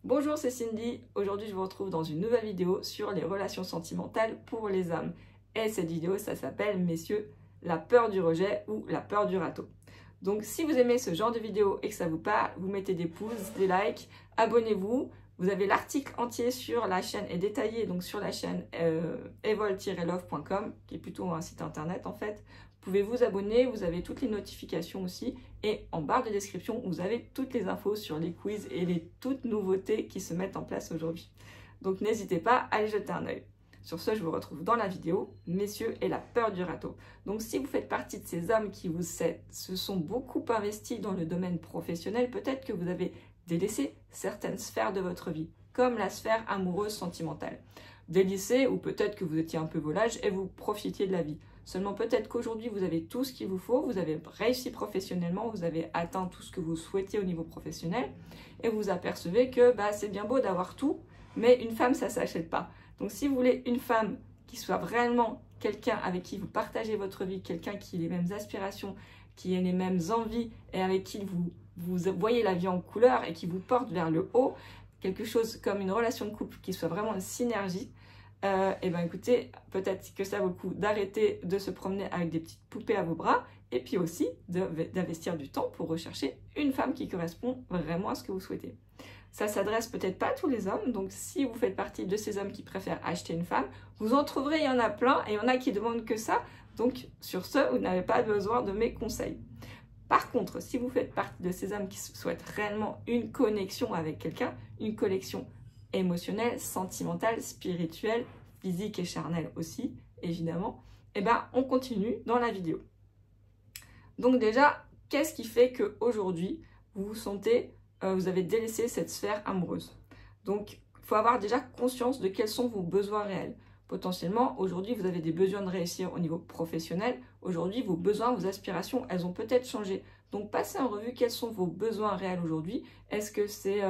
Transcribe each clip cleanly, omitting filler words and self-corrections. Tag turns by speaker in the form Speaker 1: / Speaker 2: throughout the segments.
Speaker 1: Bonjour, c'est Cindy. Aujourd'hui, je vous retrouve dans une nouvelle vidéo sur les relations sentimentales pour les hommes. Et cette vidéo, ça s'appelle, messieurs, la peur du rejet ou la peur du râteau. Donc, si vous aimez ce genre de vidéo et que ça vous parle, vous mettez des pouces, des likes, abonnez-vous. Vous avez l'article entier sur la chaîne et détaillé donc sur la chaîne evol-love.com, qui est plutôt un site internet en fait. Vous pouvez vous abonner, vous avez toutes les notifications aussi. Et en barre de description, vous avez toutes les infos sur les quiz et les toutes nouveautés qui se mettent en place aujourd'hui. Donc n'hésitez pas à y jeter un œil. Sur ce, je vous retrouve dans la vidéo, messieurs, et la peur du râteau. Donc si vous faites partie de ces hommes qui se sont beaucoup investis dans le domaine professionnel, peut-être que vous avez délaissé certaines sphères de votre vie, comme la sphère amoureuse sentimentale. Délaissé, ou peut-être que vous étiez un peu volage et vous profitiez de la vie. Seulement peut-être qu'aujourd'hui, vous avez tout ce qu'il vous faut, vous avez réussi professionnellement, vous avez atteint tout ce que vous souhaitiez au niveau professionnel, et vous apercevez que c'est bien beau d'avoir tout, mais une femme, ça ne s'achète pas. Donc si vous voulez une femme qui soit vraiment quelqu'un avec qui vous partagez votre vie, quelqu'un qui a les mêmes aspirations, qui a les mêmes envies, et avec qui vous voyez la vie en couleur, et qui vous porte vers le haut, quelque chose comme une relation de couple qui soit vraiment une synergie, et bien écoutez, peut-être que ça vaut le coup d'arrêter de se promener avec des petites poupées à vos bras et puis aussi d'investir du temps pour rechercher une femme qui correspond vraiment à ce que vous souhaitez. Ça s'adresse peut-être pas à tous les hommes, donc si vous faites partie de ces hommes qui préfèrent acheter une femme, vous en trouverez, il y en a plein et il y en a qui demandent que ça, donc sur ce, vous n'avez pas besoin de mes conseils. Par contre, si vous faites partie de ces hommes qui souhaitent réellement une connexion avec quelqu'un, une connexion émotionnelle, sentimentale, spirituelle, physique et charnelle aussi, évidemment, et on continue dans la vidéo. Donc déjà, qu'est-ce qui fait qu'aujourd'hui, vous vous sentez, vous avez délaissé cette sphère amoureuse? Donc, il faut avoir déjà conscience de quels sont vos besoins réels. Potentiellement, aujourd'hui, vous avez des besoins de réussir au niveau professionnel. Aujourd'hui, vos besoins, vos aspirations, elles ont peut-être changé. Donc, passez en revue quels sont vos besoins réels aujourd'hui. Est-ce que c'est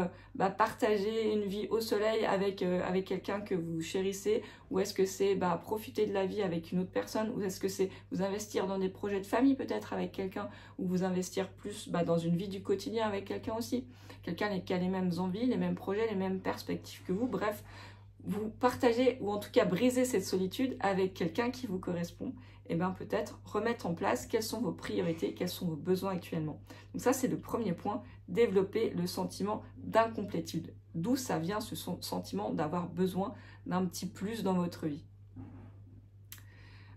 Speaker 1: partager une vie au soleil avec quelqu'un que vous chérissez? Ou est-ce que c'est profiter de la vie avec une autre personne? Ou est-ce que c'est vous investir dans des projets de famille peut-être avec quelqu'un? Ou vous investir plus dans une vie du quotidien avec quelqu'un aussi? Quelqu'un qui a les mêmes envies, les mêmes projets, les mêmes perspectives que vous. Bref, vous partagez ou en tout cas brisez cette solitude avec quelqu'un qui vous correspond, et peut-être remettre en place quelles sont vos priorités, quels sont vos besoins actuellement. Donc ça, c'est le premier point, développer le sentiment d'incomplétude. D'où ça vient ce sentiment d'avoir besoin d'un petit plus dans votre vie.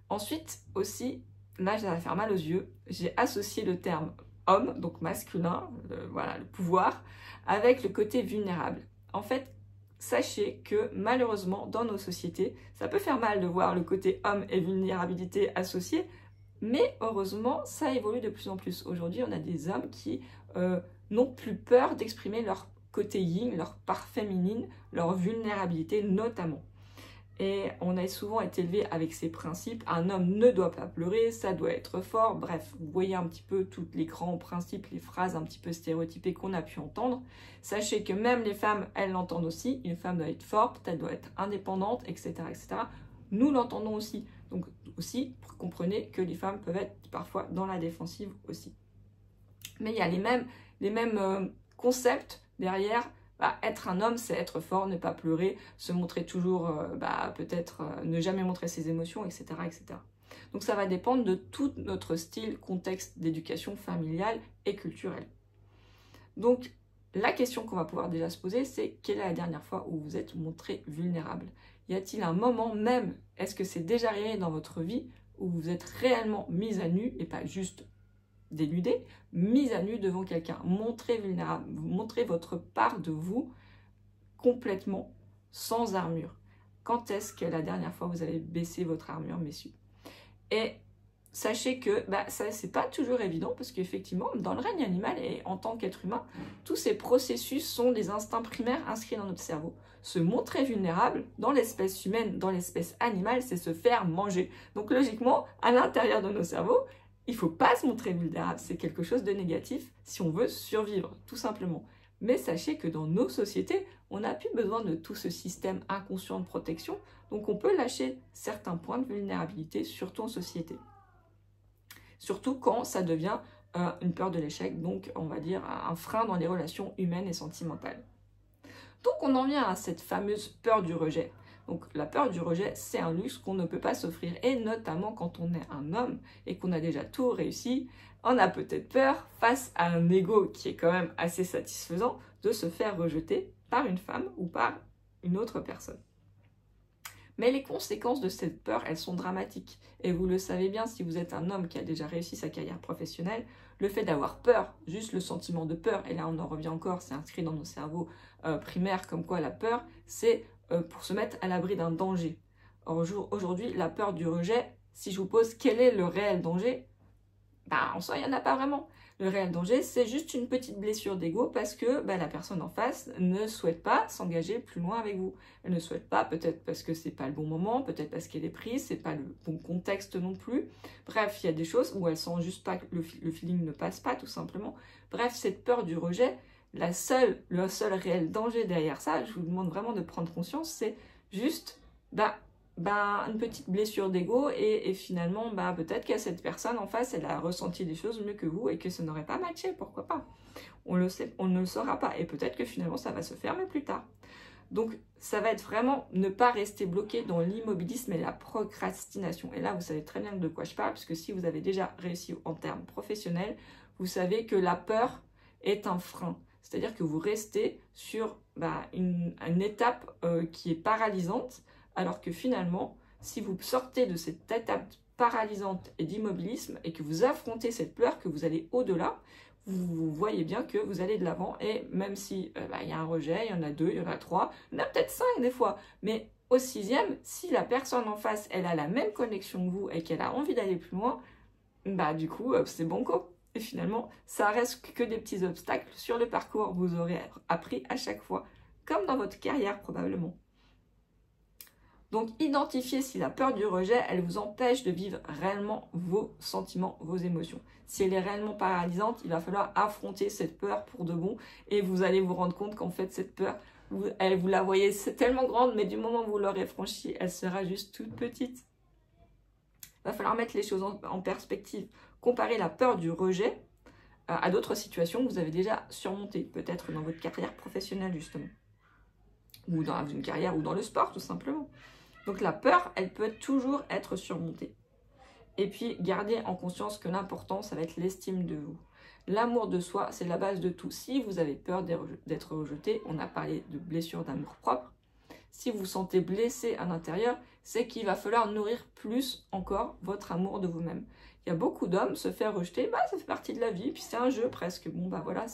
Speaker 1: Ensuite aussi, là ça va faire mal aux yeux, j'ai associé le terme homme, donc masculin, le pouvoir, avec le côté vulnérable. En fait, sachez que malheureusement, dans nos sociétés, ça peut faire mal de voir le côté homme et vulnérabilité associés, mais heureusement, ça évolue de plus en plus. Aujourd'hui, on a des hommes qui n'ont plus peur d'exprimer leur côté yin, leur part féminine, leur vulnérabilité notamment. Et on a souvent été élevé avec ces principes. Un homme ne doit pas pleurer, ça doit être fort. Bref, vous voyez un petit peu tous les grands principes, les phrases un petit peu stéréotypées qu'on a pu entendre. Sachez que même les femmes, elles l'entendent aussi. Une femme doit être forte, elle doit être indépendante, etc. etc. Nous l'entendons aussi. Donc aussi, comprenez que les femmes peuvent être parfois dans la défensive aussi. Mais il y a les mêmes concepts derrière. Être un homme, c'est être fort, ne pas pleurer, se montrer toujours, peut-être ne jamais montrer ses émotions, etc., etc. Donc ça va dépendre de tout notre style, contexte d'éducation familiale et culturelle. Donc la question qu'on va pouvoir déjà se poser, c'est quelle est la dernière fois où vous êtes montré vulnérable? Y a-t-il un moment même, est-ce que c'est déjà arrivé dans votre vie, où vous êtes réellement mise à nu et pas juste dénudée, mise à nu devant quelqu'un, montrez vulnérable, montrez votre part de vous complètement sans armure. Quand est-ce que la dernière fois vous avez baissé votre armure, messieurs? Et sachez que ça c'est pas toujours évident parce qu'effectivement dans le règne animal et en tant qu'être humain, tous ces processus sont des instincts primaires inscrits dans notre cerveau. Se montrer vulnérable dans l'espèce humaine, dans l'espèce animale, c'est se faire manger. Donc logiquement, à l'intérieur de nos cerveaux, il ne faut pas se montrer vulnérable, c'est quelque chose de négatif si on veut survivre, tout simplement. Mais sachez que dans nos sociétés, on n'a plus besoin de tout ce système inconscient de protection, donc on peut lâcher certains points de vulnérabilité, surtout en société. Surtout quand ça devient une peur de l'échec, donc on va dire un frein dans les relations humaines et sentimentales. Donc on en vient à cette fameuse peur du rejet. Donc la peur du rejet, c'est un luxe qu'on ne peut pas s'offrir. Et notamment quand on est un homme et qu'on a déjà tout réussi, on a peut-être peur, face à un ego qui est quand même assez satisfaisant, de se faire rejeter par une femme ou par une autre personne. Mais les conséquences de cette peur, elles sont dramatiques. Et vous le savez bien, si vous êtes un homme qui a déjà réussi sa carrière professionnelle, le fait d'avoir peur, juste le sentiment de peur, et là on en revient encore, c'est inscrit dans nos cerveaux primaires, comme quoi la peur, c'est pour se mettre à l'abri d'un danger. Or aujourd'hui, la peur du rejet, si je vous pose quel est le réel danger, en soi, il n'y en a pas vraiment. Le réel danger, c'est juste une petite blessure d'ego parce que la personne en face ne souhaite pas s'engager plus loin avec vous. Elle ne souhaite pas, peut-être parce que c'est pas le bon moment, peut-être parce qu'elle est prise, c'est pas le bon contexte non plus. Bref, il y a des choses où elle sent juste pas que le feeling ne passe pas, tout simplement. Bref, cette peur du rejet, le seul réel danger derrière ça, je vous demande vraiment de prendre conscience, c'est juste, une petite blessure d'ego et finalement peut-être que cette personne en face elle a ressenti des choses mieux que vous et que ça n'aurait pas matché, pourquoi pas, on le sait, on ne le saura pas et peut-être que finalement ça va se faire mais plus tard. Donc ça va être vraiment ne pas rester bloqué dans l'immobilisme et la procrastination. Et là vous savez très bien de quoi je parle, puisque si vous avez déjà réussi en termes professionnels, vous savez que la peur est un frein, c'est-à-dire que vous restez sur une étape qui est paralysante. Alors que finalement, si vous sortez de cette étape paralysante et d'immobilisme et que vous affrontez cette peur, que vous allez au-delà, vous voyez bien que vous allez de l'avant. Et même si y a un rejet, il y en a 2, il y en a 3, il y en a peut-être 5 des fois. Mais au 6e, si la personne en face, elle a la même connexion que vous et qu'elle a envie d'aller plus loin, du coup, c'est banco. Et finalement, ça reste que des petits obstacles sur le parcours. Vous aurez appris à chaque fois, comme dans votre carrière probablement. Donc, identifiez si la peur du rejet, elle vous empêche de vivre réellement vos sentiments, vos émotions. Si elle est réellement paralysante, il va falloir affronter cette peur pour de bon et vous allez vous rendre compte qu'en fait, cette peur, vous la voyez, c'est tellement grande, mais du moment où vous l'aurez franchie, elle sera juste toute petite. Il va falloir mettre les choses en perspective. Comparer la peur du rejet à d'autres situations que vous avez déjà surmontées, peut-être dans votre carrière professionnelle justement, ou dans une carrière ou dans le sport tout simplement. Donc la peur, elle peut toujours être surmontée. Et puis, gardez en conscience que l'important, ça va être l'estime de vous. L'amour de soi, c'est la base de tout. Si vous avez peur d'être rejeté, on a parlé de blessure d'amour propre. Si vous vous sentez blessé à l'intérieur, c'est qu'il va falloir nourrir plus encore votre amour de vous-même. Il y a beaucoup d'hommes, se faire rejeter, ça fait partie de la vie, puis c'est un jeu presque. Bon, voilà,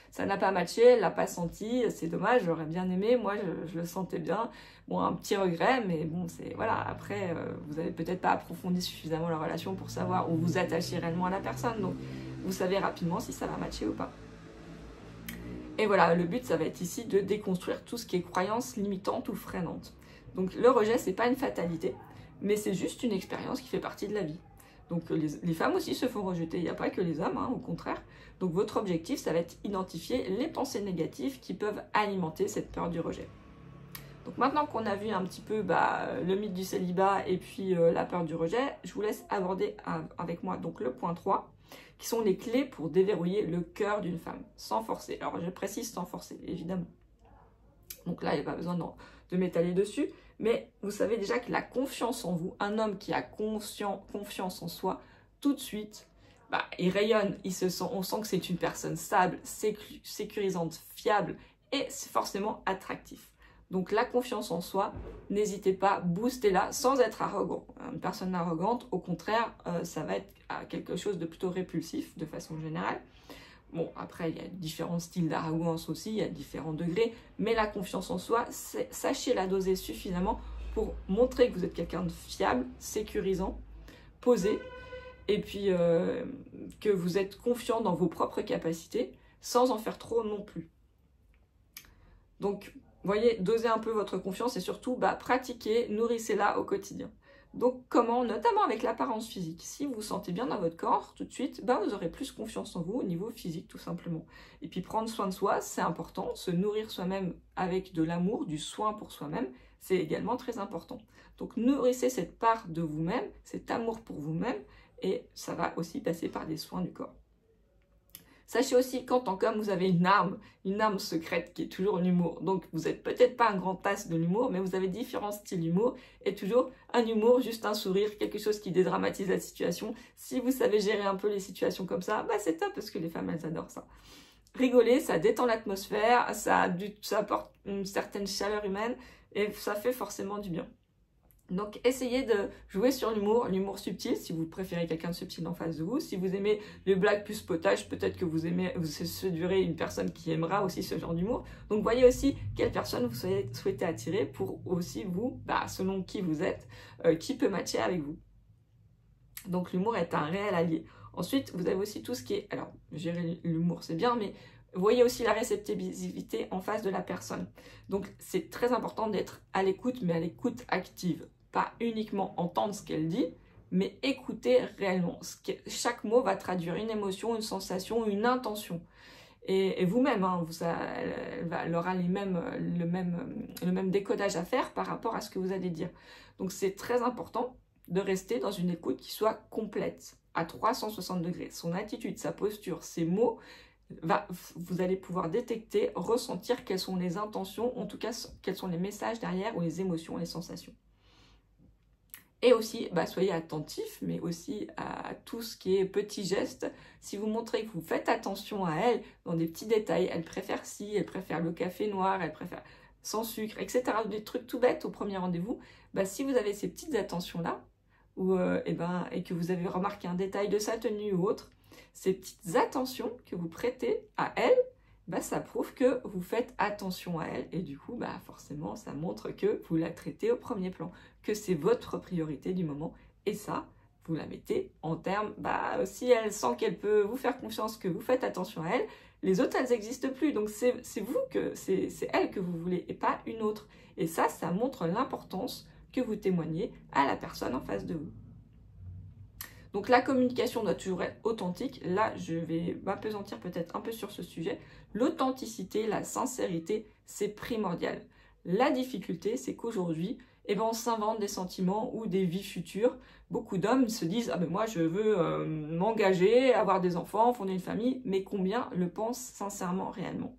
Speaker 1: ça n'a pas matché, elle l'a pas senti, c'est dommage, j'aurais bien aimé, moi je le sentais bien. Bon, un petit regret, mais bon, voilà, après, vous avez peut-être pas approfondi suffisamment la relation pour savoir où vous attachez réellement à la personne, donc vous savez rapidement si ça va matcher ou pas. Et voilà, le but, ça va être ici de déconstruire tout ce qui est croyance limitante ou freinante. Donc le rejet, c'est pas une fatalité, mais c'est juste une expérience qui fait partie de la vie. Donc les femmes aussi se font rejeter, il n'y a pas que les hommes, au contraire. Donc votre objectif, ça va être identifier les pensées négatives qui peuvent alimenter cette peur du rejet. Donc maintenant qu'on a vu un petit peu le mythe du célibat et puis la peur du rejet, je vous laisse aborder avec moi donc le point 3, qui sont les clés pour déverrouiller le cœur d'une femme, sans forcer. Alors je précise sans forcer, évidemment. Donc là, il n'y a pas besoin de m'étaler dessus, mais vous savez déjà que la confiance en vous, un homme qui a confiance en soi, tout de suite, il rayonne, on sent que c'est une personne stable, sécurisante, fiable, et c'est forcément attractif. Donc la confiance en soi, n'hésitez pas, boostez-la sans être arrogant. Une personne arrogante, au contraire, ça va être quelque chose de plutôt répulsif de façon générale. Bon, après, il y a différents styles d'arrogance aussi, il y a différents degrés, mais la confiance en soi, sachez la doser suffisamment pour montrer que vous êtes quelqu'un de fiable, sécurisant, posé, et puis que vous êtes confiant dans vos propres capacités, sans en faire trop non plus. Donc, voyez, dosez un peu votre confiance et surtout, pratiquez, nourrissez-la au quotidien. Donc comment? Notamment avec l'apparence physique. Si vous vous sentez bien dans votre corps, tout de suite, vous aurez plus confiance en vous au niveau physique, tout simplement. Et puis prendre soin de soi, c'est important. Se nourrir soi-même avec de l'amour, du soin pour soi-même, c'est également très important. Donc nourrissez cette part de vous-même, cet amour pour vous-même, et ça va aussi passer par des soins du corps. Sachez aussi qu'en tant qu'homme, vous avez une arme secrète qui est toujours l'humour. Donc vous n'êtes peut-être pas un grand tasse de l'humour, mais vous avez différents styles d'humour et toujours un humour, juste un sourire, quelque chose qui dédramatise la situation. Si vous savez gérer un peu les situations comme ça, bah c'est top parce que les femmes, elles adorent ça. Rigoler, ça détend l'atmosphère, ça apporte une certaine chaleur humaine et ça fait forcément du bien. Donc essayez de jouer sur l'humour subtil, si vous préférez quelqu'un de subtil en face de vous. Si vous aimez les blagues plus potages, peut-être que vous séduirez une personne qui aimera aussi ce genre d'humour. Donc voyez aussi quelle personne vous souhaitez attirer pour aussi vous, selon qui vous êtes, qui peut matcher avec vous. Donc l'humour est un réel allié. Ensuite, vous avez aussi tout ce qui est... Alors, gérer l'humour, c'est bien, mais voyez aussi la réceptivité en face de la personne. Donc, c'est très important d'être à l'écoute, mais à l'écoute active. Pas uniquement entendre ce qu'elle dit, mais écouter réellement. Chaque mot va traduire une émotion, une sensation, une intention. Et vous-même, hein, elle aura le même décodage à faire par rapport à ce que vous allez dire. Donc, c'est très important de rester dans une écoute qui soit complète, à 360 degrés. Son attitude, sa posture, ses mots, vous allez pouvoir détecter, ressentir quelles sont les intentions, en tout cas, quels sont les messages derrière ou les émotions, les sensations. Et aussi, soyez attentif, mais aussi à tout ce qui est petits gestes. Si vous montrez que vous faites attention à elle, dans des petits détails, elle préfère ci, elle préfère le café noir, elle préfère sans sucre, etc. Des trucs tout bêtes au premier rendez-vous. Si vous avez ces petites attentions-là, et que vous avez remarqué un détail de sa tenue ou autre, ces petites attentions que vous prêtez à elle, ça prouve que vous faites attention à elle et du coup, forcément, ça montre que vous la traitez au premier plan, que c'est votre priorité du moment et ça, vous la mettez en termes, si elle sent qu'elle peut vous faire confiance, que vous faites attention à elle, les autres, elles n'existent plus, donc c'est elle que vous voulez et pas une autre. Et ça montre l'importance que vous témoignez à la personne en face de vous. Donc la communication doit toujours être authentique. Là, je vais m'appesantir peut-être un peu sur ce sujet. L'authenticité, la sincérité, c'est primordial. La difficulté, c'est qu'aujourd'hui, on s'invente des sentiments ou des vies futures. Beaucoup d'hommes se disent « Ah ben moi, je veux m'engager, avoir des enfants, fonder une famille. » Mais combien le pensent sincèrement, réellement?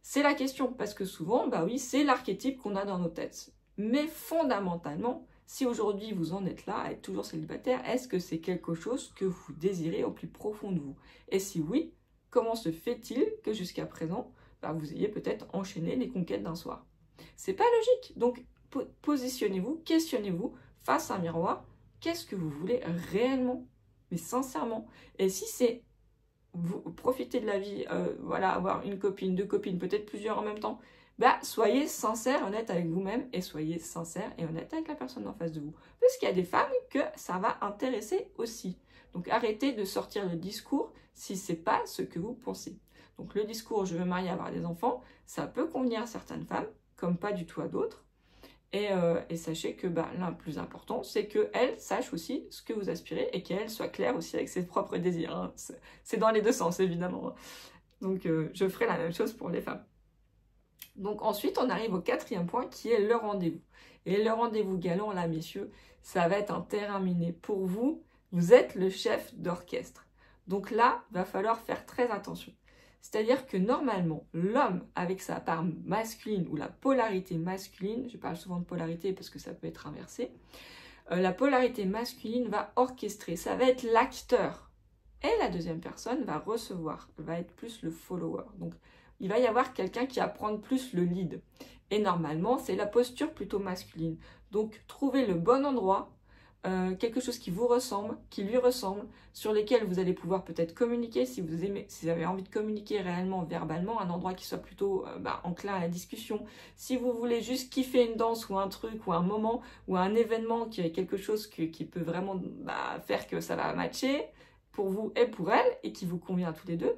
Speaker 1: C'est la question, parce que souvent, oui, c'est l'archétype qu'on a dans nos têtes. Mais fondamentalement, si aujourd'hui vous en êtes là, à être toujours célibataire, est-ce que c'est quelque chose que vous désirez au plus profond de vous? Et si oui, comment se fait-il que jusqu'à présent, vous ayez peut-être enchaîné les conquêtes d'un soir? C'est pas logique. Donc, positionnez-vous, questionnez-vous face à un miroir. Qu'est-ce que vous voulez réellement? Mais sincèrement. Et si c'est vous profiter de la vie, avoir une copine, deux copines, peut-être plusieurs en même temps, soyez sincère, honnête avec vous-même et soyez sincère et honnête avec la personne en face de vous. Parce qu'il y a des femmes que ça va intéresser aussi. Donc arrêtez de sortir le discours si c'est pas ce que vous pensez. Donc le discours « je veux marier, avoir des enfants », ça peut convenir à certaines femmes, comme pas du tout à d'autres. Et sachez que le plus important, c'est qu'elle sache aussi ce que vous aspirez et qu'elle soit claire aussi avec ses propres désirs. Hein. C'est dans les deux sens, évidemment. Donc, je ferai la même chose pour les femmes. Donc, ensuite, on arrive au 4e point qui est le rendez-vous. Et le rendez-vous galant, là, messieurs, ça va être un terrain miné. Pour vous, vous êtes le chef d'orchestre. Donc là, il va falloir faire très attention. C'est-à-dire que normalement, l'homme avec sa part masculine ou la polarité masculine, je parle souvent de polarité parce que ça peut être inversé, la polarité masculine va orchestrer, ça va être l'acteur. Et la deuxième personne va recevoir, va être plus le follower. Donc il va y avoir quelqu'un qui va prendre plus le lead. Et normalement, c'est la posture plutôt masculine. Donc trouvez le bon endroit, quelque chose qui vous ressemble, qui lui ressemble, sur lesquels vous allez pouvoir peut-être communiquer si vous avez envie de communiquer réellement, verbalement, un endroit qui soit plutôt enclin à la discussion. Si vous voulez juste kiffer une danse ou un truc ou un moment ou un événement qui est quelque chose qui peut vraiment faire que ça va matcher pour vous et pour elle et qui vous convient à tous les deux,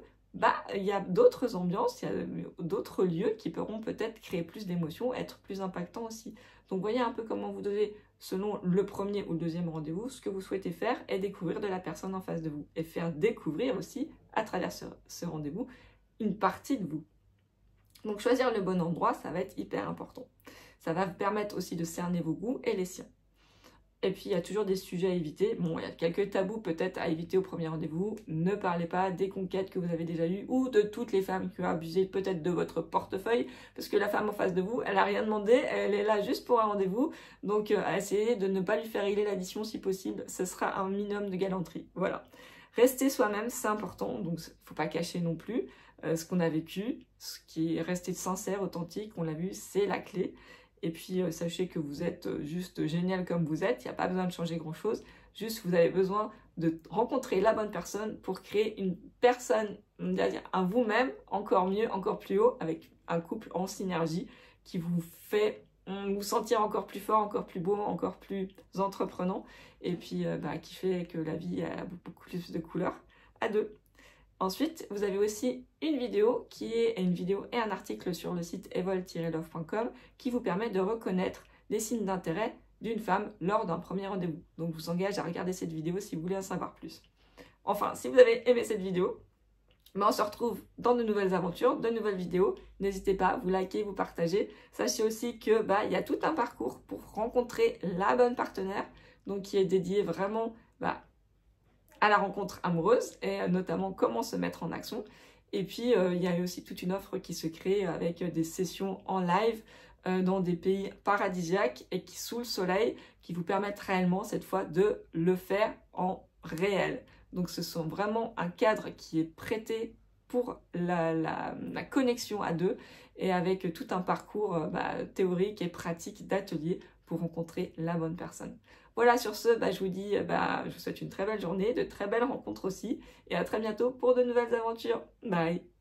Speaker 1: il y a d'autres ambiances, il y a d'autres lieux qui pourront peut-être créer plus d'émotions, être plus impactants aussi. Donc voyez un peu comment vous devez, selon le premier ou le deuxième rendez-vous, ce que vous souhaitez faire et découvrir de la personne en face de vous. Et faire découvrir aussi, à travers ce rendez-vous, une partie de vous. Donc choisir le bon endroit, ça va être hyper important. Ça va vous permettre aussi de cerner vos goûts et les siens. Et puis, il y a toujours des sujets à éviter. Bon, il y a quelques tabous peut-être à éviter au premier rendez-vous. Ne parlez pas des conquêtes que vous avez déjà eues ou de toutes les femmes qui ont abusé peut-être de votre portefeuille. Parce que la femme en face de vous, elle n'a rien demandé. Elle est là juste pour un rendez-vous. Donc, essayez de ne pas lui faire régler l'addition si possible. Ce sera un minimum de galanterie. Voilà. Rester soi-même, c'est important. Donc, il ne faut pas cacher non plus ce qu'on a vécu. Ce qui est resté sincère, authentique, on l'a vu, c'est la clé. Et puis, sachez que vous êtes juste génial comme vous êtes. Il n'y a pas besoin de changer grand-chose. Juste, vous avez besoin de rencontrer la bonne personne pour créer une personne, on va dire un vous-même, encore mieux, encore plus haut, avec un couple en synergie qui vous fait vous sentir encore plus fort, encore plus beau, encore plus entreprenant. Et puis, qui fait que la vie a beaucoup plus de couleurs à deux. Ensuite, vous avez aussi une vidéo qui est une vidéo et un article sur le site evol-love.com qui vous permet de reconnaître les signes d'intérêt d'une femme lors d'un premier rendez-vous. Donc, je vous engage à regarder cette vidéo si vous voulez en savoir plus. Enfin, si vous avez aimé cette vidéo, on se retrouve dans de nouvelles aventures, de nouvelles vidéos. N'hésitez pas, vous likez, vous partagez. Sachez aussi que il y a tout un parcours pour rencontrer la bonne partenaire, donc qui est dédié vraiment à la rencontre amoureuse et notamment comment se mettre en action. Et puis, il y a aussi toute une offre qui se crée avec des sessions en live dans des pays paradisiaques et qui, sous le soleil, qui vous permettent réellement, cette fois, de le faire en réel. Donc, ce sont vraiment un cadre qui est prêté pour la connexion à deux et avec tout un parcours théorique et pratique d'atelier pour rencontrer la bonne personne. Voilà, sur ce, je vous dis, je vous souhaite une très belle journée, de très belles rencontres aussi, et à très bientôt pour de nouvelles aventures. Bye!